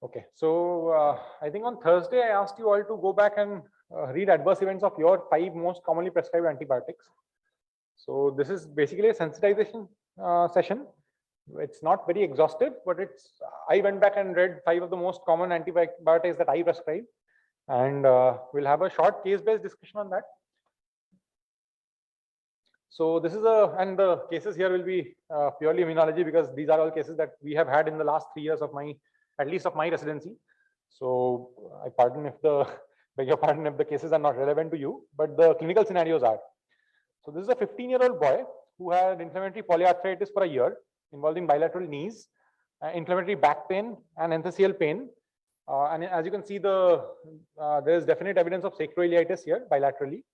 Okay, so I think on Thursday I asked you all to go back and read adverse events of your 5 most commonly prescribed antibiotics. So this is basically a sensitization session. It's not very exhaustive, but it's I went back and read 5 of the most common antibiotics that I prescribe, and we'll have a short case-based discussion on that. So this is and the cases here will be purely immunology, because these are all cases that we have had in the last 3 years of at least of my residency. So I pardon if beg your pardon if the cases are not relevant to you, but the clinical scenarios are. So this is a 15-year-old boy who had inflammatory polyarthritis for a year involving bilateral knees, inflammatory back pain and enthesial pain. And as you can see, there is definite evidence of sacroiliitis here bilaterally.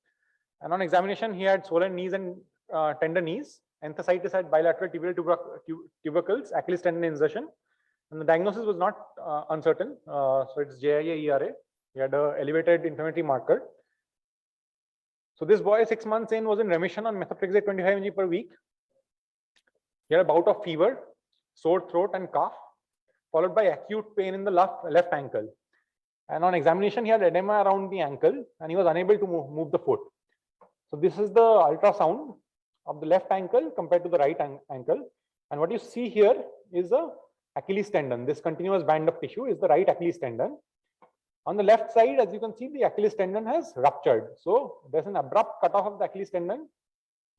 And on examination, he had swollen knees and tender knees, enthesitis at bilateral tibial tubercles, Achilles tendon insertion. And the diagnosis was not uncertain. So it's JIA-ERA. He had an elevated inflammatory marker. So this boy, 6 months in, was in remission on methotrexate 25 mg per week. He had a bout of fever, sore throat and cough, followed by acute pain in the left ankle. And on examination, he had edema around the ankle and he was unable to move the foot. So this is the ultrasound of the left ankle compared to the right ankle. And what you see here is a Achilles tendon. This continuous band of tissue is the right Achilles tendon. On the left side, as you can see, the Achilles tendon has ruptured. So there's an abrupt cutoff of the Achilles tendon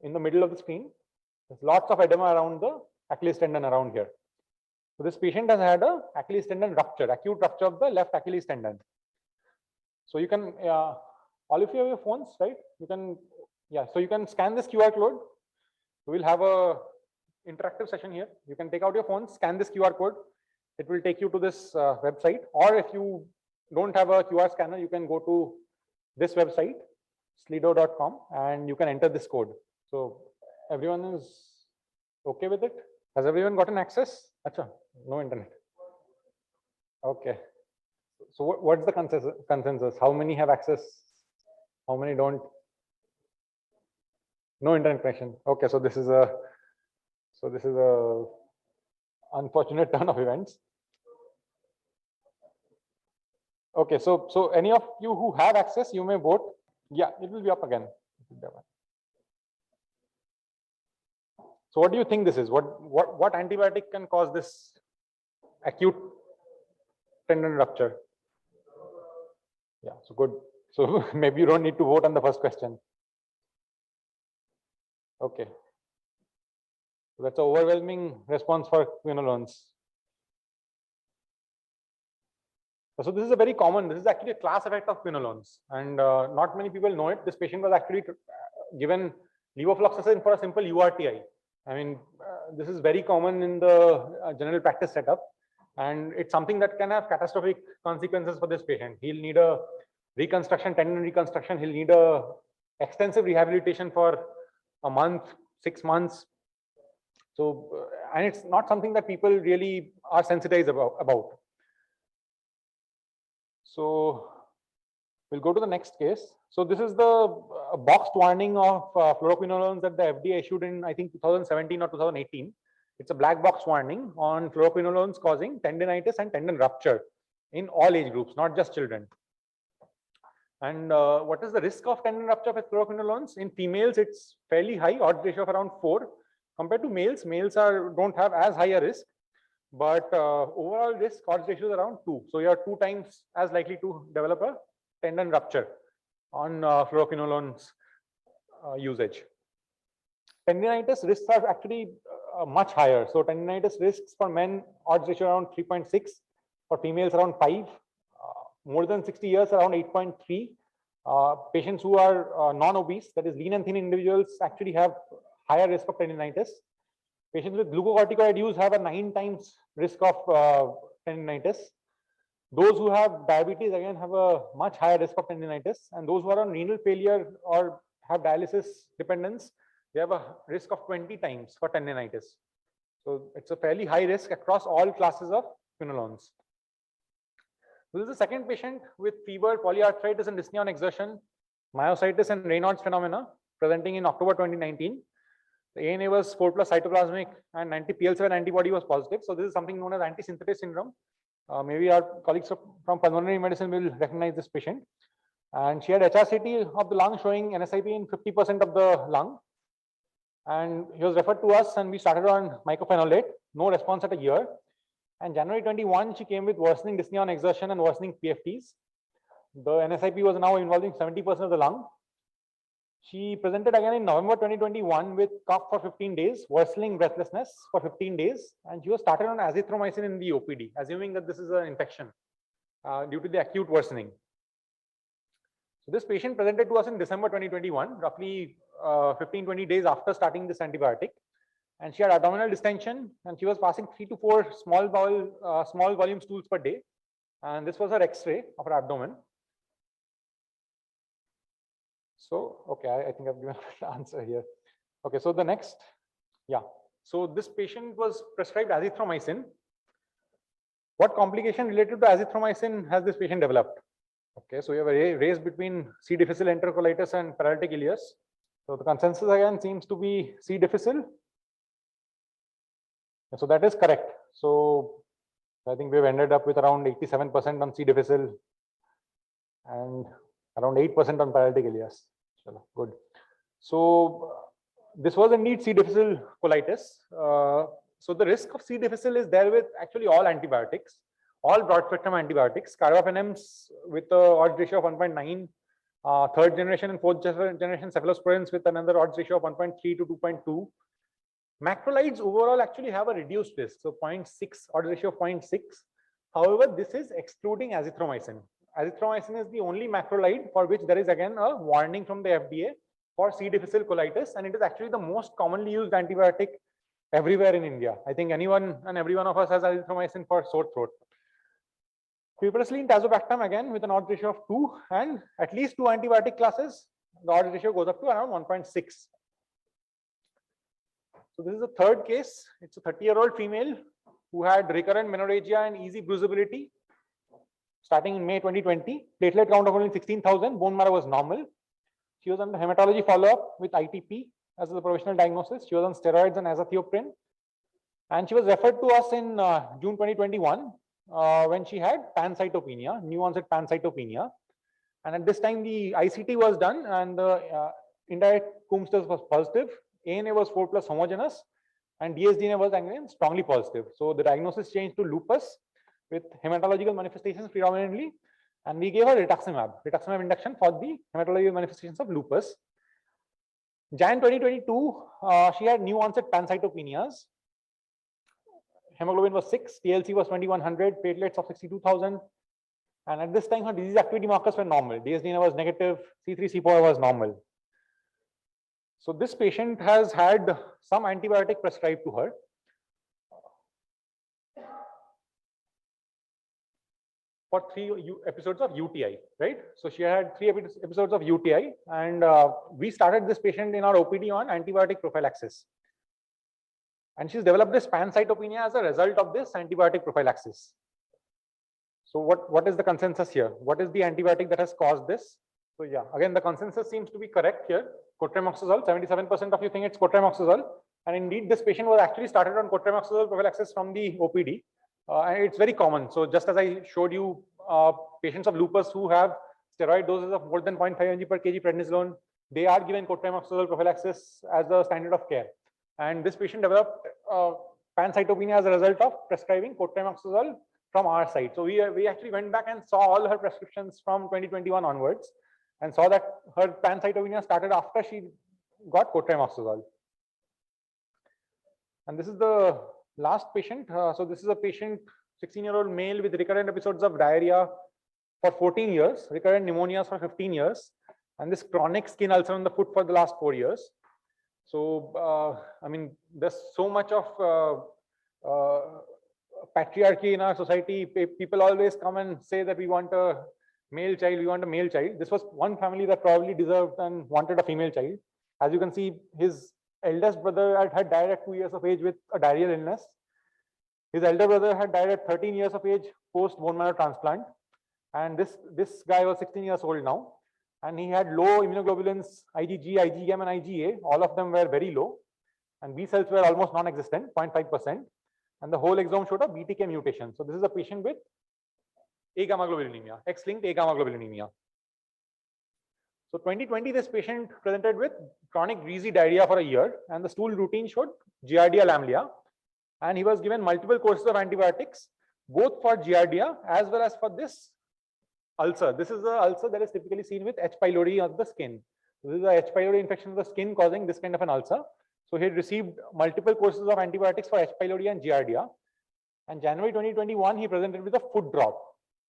in the middle of the screen. There's lots of edema around the Achilles tendon around here. So this patient has had a Achilles tendon rupture, acute rupture of the left Achilles tendon. So you can, all of you have your phones, right? You can, so you can scan this QR code. We will have a interactive session here. You can take out your phone, scan this QR code. It will take you to this website. Or if you don't have a QR scanner, you can go to this website, slido.com, and you can enter this code. So everyone is okay with it? Has everyone gotten access? Achha, no internet. Okay. So what's the consensus? How many have access? How many don't? No internet connection. Okay, so this is a unfortunate turn of events. Okay, so any of you who have access, you may vote. Yeah, it will be up again. So what do you think this is? What antibiotic can cause this acute tendon rupture? Yeah, so good. So maybe you don't need to vote on the first question. Okay. So that's an overwhelming response for quinolones. So this is a very common, this is actually a class effect of quinolones, and not many people know it. This patient was actually given levofloxacin for a simple URTI. I mean, this is very common in the general practice setup, and it's something that can have catastrophic consequences for this patient. He'll need a reconstruction, tendon reconstruction. He'll need a extensive rehabilitation for a month, 6 months. So, and it's not something that people really are sensitized about. So we'll go to the next case. So this is the boxed warning of fluoroquinolones that the FDA issued in, I think, 2017 or 2018. It's a black box warning on fluoroquinolones causing tendinitis and tendon rupture in all age groups, not just children. And what is the risk of tendon rupture with fluoroquinolones? In females, it's fairly high, odds ratio of around 4. Compared to males, males don't have as high a risk, but overall risk odds ratio is around 2. So you are 2 times as likely to develop a tendon rupture on fluoroquinolones usage. Tendinitis risks are actually much higher. So tendinitis risks for men odds ratio around 3.6, for females around 5, more than 60 years around 8.3. Patients who are non-obese, that is lean and thin individuals, actually have higher risk of tendinitis. Patients with glucocorticoid use have a 9 times risk of tendinitis. Those who have diabetes again have a much higher risk of tendinitis, and those who are on renal failure or have dialysis dependence, they have a risk of 20 times for tendinitis. So it's a fairly high risk across all classes of quinolones. This is the second patient with fever, polyarthritis and dyspnea on exertion, myositis and Raynaud's phenomena, presenting in October 2019. The ANA was 4+ cytoplasmic and anti-PL7 antibody was positive. So this is something known as anti-synthetase syndrome. Maybe our colleagues from pulmonary medicine will recognize this patient. And she had HRCT of the lung showing NSIP in 50% of the lung. And he was referred to us, and we started on mycophenolate, no response at a year. And January 21, she came with worsening dyspnea on exertion and worsening PFTs. The NSIP was now involving 70% of the lung. She presented again in November 2021 with cough for 15 days, worsening breathlessness for 15 days, and she was started on azithromycin in the OPD, assuming that this is an infection due to the acute worsening. So this patient presented to us in December 2021, roughly 15-20 days after starting this antibiotic, and she had abdominal distension, and she was passing 3 to 4 small volume stools per day, and this was her X-ray of her abdomen. So, okay, I think I've given the answer here. Okay, so the next, yeah. So this patient was prescribed azithromycin. What complication related to azithromycin has this patient developed? Okay, so we have a race between C. difficile enterocolitis and paralytic ileus. So the consensus again seems to be C. difficile. So that is correct. So I think we've ended up with around 87% on C. difficile and around 8% on paralytic ileus. Good. So this was indeed C. difficile colitis. So the risk of C. difficile is there with actually all antibiotics, all broad spectrum antibiotics, carbapenems with a odds ratio of 1.9, third generation and fourth generation cephalosporins with another odds ratio of 1.3 to 2.2. Macrolides overall actually have a reduced risk, so 0.6, odds ratio of 0.6. However, this is excluding azithromycin. Azithromycin is the only macrolide for which there is again a warning from the FDA for C. difficile colitis, and it is actually the most commonly used antibiotic everywhere in India. I think anyone and every one of us has azithromycin for sore throat. Piperacillin tazobactam again with an odds ratio of 2, and at least 2 antibiotic classes, the odds ratio goes up to around 1.6. So this is the third case. It's a 30-year-old female who had recurrent menorrhagia and easy bruisability starting in May 2020. Platelet count of only 16,000. Bone marrow was normal. She was under hematology follow-up with ITP as the provisional diagnosis. She was on steroids and azathioprine. And she was referred to us in June 2021 when she had pancytopenia, new onset pancytopenia. And at this time, the ICT was done and the indirect Coombs test was positive. ANA was 4+ homogeneous, and dsDNA was again strongly positive. So the diagnosis changed to lupus with hematological manifestations predominantly, and we gave her rituximab induction for the hematological manifestations of lupus. Jan 2022, she had new onset pancytopenias. Hemoglobin was 6, TLC was 2100, platelets of 62,000, and at this time her disease activity markers were normal. dsDNA was negative, C3, C4 was normal. So this patient has had some antibiotic prescribed to her. For 3 episodes of UTI, right? So she had 3 episodes of UTI, and we started this patient in our OPD on antibiotic prophylaxis. And she's developed this pancytopenia as a result of this antibiotic prophylaxis. So what is the consensus here? What is the antibiotic that has caused this? So yeah, again, the consensus seems to be correct here. Cotrimoxazole, 77% of you think it's cotrimoxazole. And indeed, this patient was actually started on cotrimoxazole prophylaxis from the OPD. And it's very common. So just as I showed you, patients of lupus who have steroid doses of more than 0.5 mg per kg prednisolone, they are given cotrimoxazole prophylaxis as the standard of care. And this patient developed pancytopenia as a result of prescribing cotrimoxazole from our side. So we actually went back and saw all her prescriptions from 2021 onwards, and saw that her pancytopenia started after she got cotrimoxazole. And this is the last patient. So this is a patient, 16-year-old male with recurrent episodes of diarrhea for 14 years, recurrent pneumonias for 15 years, and this chronic skin ulcer on the foot for the last 4 years. So, I mean, there's so much of patriarchy in our society. People always come and say that we want a male child, we want a male child. This was one family that probably deserved and wanted a female child. As you can see, his eldest brother had died at 2 years of age with a diarrheal illness. His elder brother had died at 13 years of age post bone marrow transplant. And this guy was 16 years old now. And he had low immunoglobulins, IgG, IgM, and IgA. All of them were very low. And B cells were almost non-existent, 0.5%. and the whole exome showed a BTK mutation. So this is a patient with A gamma globulinemia, X-linked A gamma globulinemia. So 2020, this patient presented with chronic greasy diarrhea for a year, and the stool routine showed Giardia lamblia, and he was given multiple courses of antibiotics, both for Giardia as well as for this ulcer. This is the ulcer that is typically seen with H. pylori of the skin. This is a H. pylori infection of the skin causing this kind of an ulcer. So he had received multiple courses of antibiotics for H. pylori and Giardia. And January 2021, he presented with a foot drop.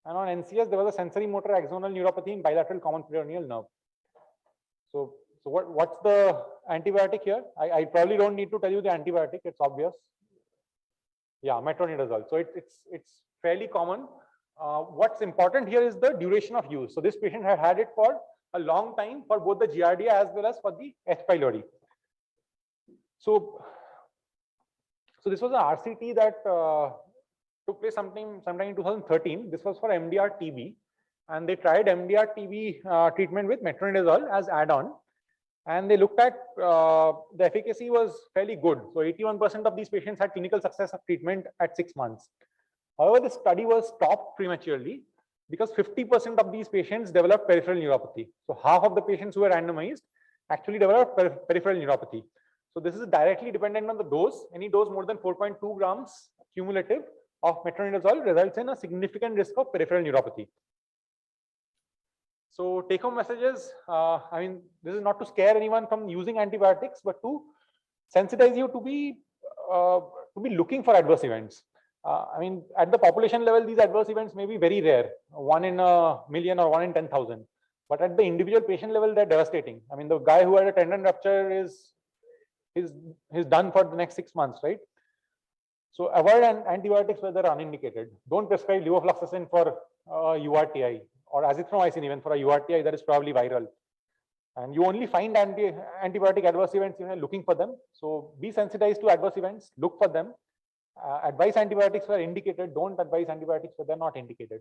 And on NCS, there was a sensory motor axonal neuropathy in bilateral common peroneal nerve. So what's the antibiotic here? I probably don't need to tell you the antibiotic. It's obvious. Yeah, metronidazole. So it's fairly common. What's important here is the duration of use. So this patient had had it for a long time for both the Giardia as well as for the H. pylori. So this was an RCT that took place sometime in 2013. This was for MDR TB, and they tried MDR TB treatment with metronidazole as add-on, and they looked at the efficacy was fairly good. So 81% of these patients had clinical success of treatment at 6 months. However, the study was stopped prematurely because 50% of these patients developed peripheral neuropathy. So half of the patients who were randomized actually developed peripheral neuropathy. So this is directly dependent on the dose. Any dose more than 4.2 grams cumulative of metronidazole results in a significant risk of peripheral neuropathy. So take-home messages. I mean, this is not to scare anyone from using antibiotics, but to sensitize you to be looking for adverse events. I mean, at the population level, these adverse events may be very rare, 1 in a million or 1 in 10,000. But at the individual patient level, they're devastating. I mean, the guy who had a tendon rupture is done for the next 6 months, right? So avoid antibiotics where they're unинdicated. Don't prescribe levofloxacin for URTI or azithromycin even for a URTI that is probably viral. And you only find antibiotic adverse events when you're looking for them. So be sensitized to adverse events, look for them. Advise antibiotics where indicated, don't advise antibiotics where they're not indicated.